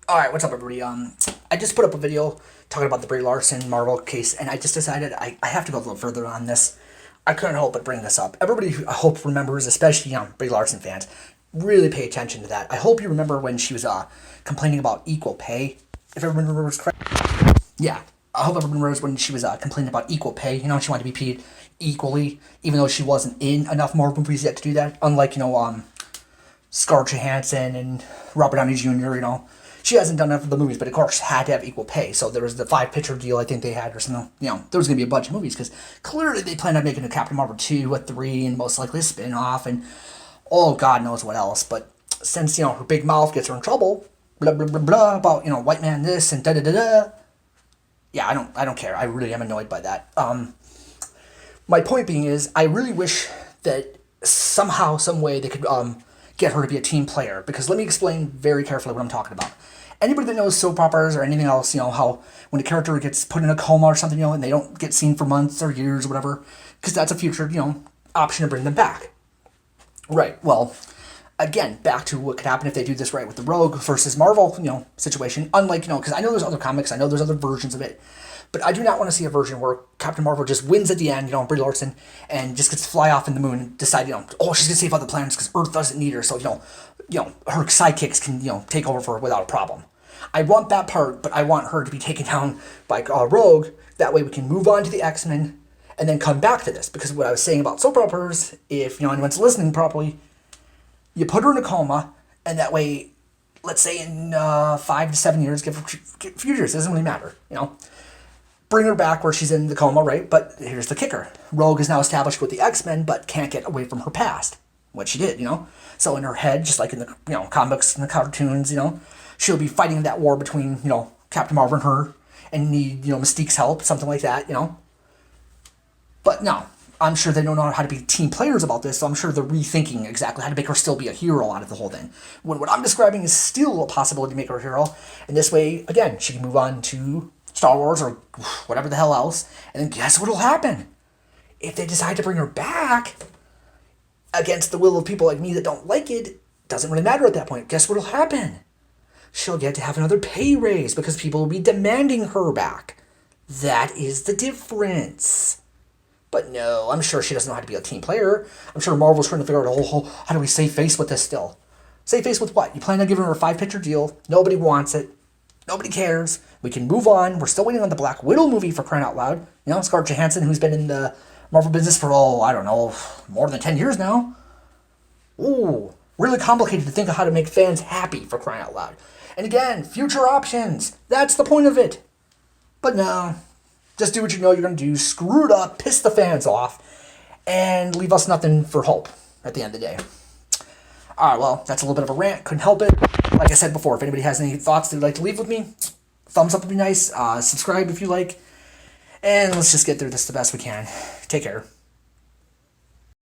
All right, what's up, everybody? I just put up a video talking about the Brie Larson Marvel case, and I just decided I have to go a little further on this. I couldn't help but bring this up. Everybody, I hope, remembers, especially Brie Larson fans, really pay attention to that. I hope you remember when she was complaining about equal pay. If everyone remembers correct, yeah. I hope everyone remembers when she was complaining about equal pay. She wanted to be paid equally, even though she wasn't in enough Marvel movies yet to do that. Unlike Scarlett Johansson and Robert Downey Jr. She hasn't done enough of the movies, but of course had to have equal pay. So there was the 5 picture deal I think they had or something. There was going to be a bunch of movies because clearly they planned on making a Captain Marvel 2, a 3, and most likely a spin-off, and oh, God knows what else. But since, her big mouth gets her in trouble, blah, blah, blah, blah, about, white man this and da-da-da-da, yeah, I don't care. I really am annoyed by that. My point being is, I really wish that somehow, some way, they could get her to be a team player. Because let me explain very carefully what I'm talking about. Anybody that knows soap operas or anything else, how when a character gets put in a coma or something, and they don't get seen for months or years or whatever, because that's a future, option to bring them back. Right. Well, again, back to what could happen if they do this right with the Rogue versus Marvel, situation. Unlike, because I know there's other comics, I know there's other versions of it, but I do not want to see a version where Captain Marvel just wins at the end, Brie Larson, and just gets to fly off in the moon and decide, oh, she's going to save other planets because Earth doesn't need her, so, her sidekicks can, take over for her without a problem. I want that part, but I want her to be taken down by Rogue. That way we can move on to the X-Men and then come back to this. Because what I was saying about soap operas, if anyone's listening properly, you put her in a coma, and that way, let's say in 5 to 7 years, give her a few years, it doesn't really matter, bring her back where she's in the coma, right? But here's the kicker. Rogue is now established with the X-Men, but can't get away from her past. What she did, So in her head, just like in the, comics and the cartoons, she'll be fighting that war between, Captain Marvel and her, and need, Mystique's help, something like that, But no, I'm sure they don't know how to be team players about this, so I'm sure they're rethinking exactly how to make her still be a hero out of the whole thing. When what I'm describing is still a possibility to make her a hero, and this way, again, she can move on to Star Wars or whatever the hell else, and then guess what'll happen? If they decide to bring her back, against the will of people like me that don't like it, doesn't really matter at that point. Guess what'll happen? She'll get to have another pay raise because people will be demanding her back. That is the difference. But no, I'm sure she doesn't know how to be a team player. I'm sure Marvel's trying to figure out, how do we save face with this still? Save face with what? You plan on giving her a 5 picture deal. Nobody wants it. Nobody cares. We can move on. We're still waiting on the Black Widow movie, for crying out loud. Scarlett Johansson, who's been in the Marvel business for, I don't know, more than 10 years now. Ooh, really complicated to think of how to make fans happy, for crying out loud. And again, future options. That's the point of it. But no, just do what you know you're going to do. Screw it up, piss the fans off, and leave us nothing for hope at the end of the day. All right, well, that's a little bit of a rant. Couldn't help it. Like I said before, if anybody has any thoughts they'd like to leave with me, thumbs up would be nice. Subscribe if you like. And let's just get through this the best we can. Take care.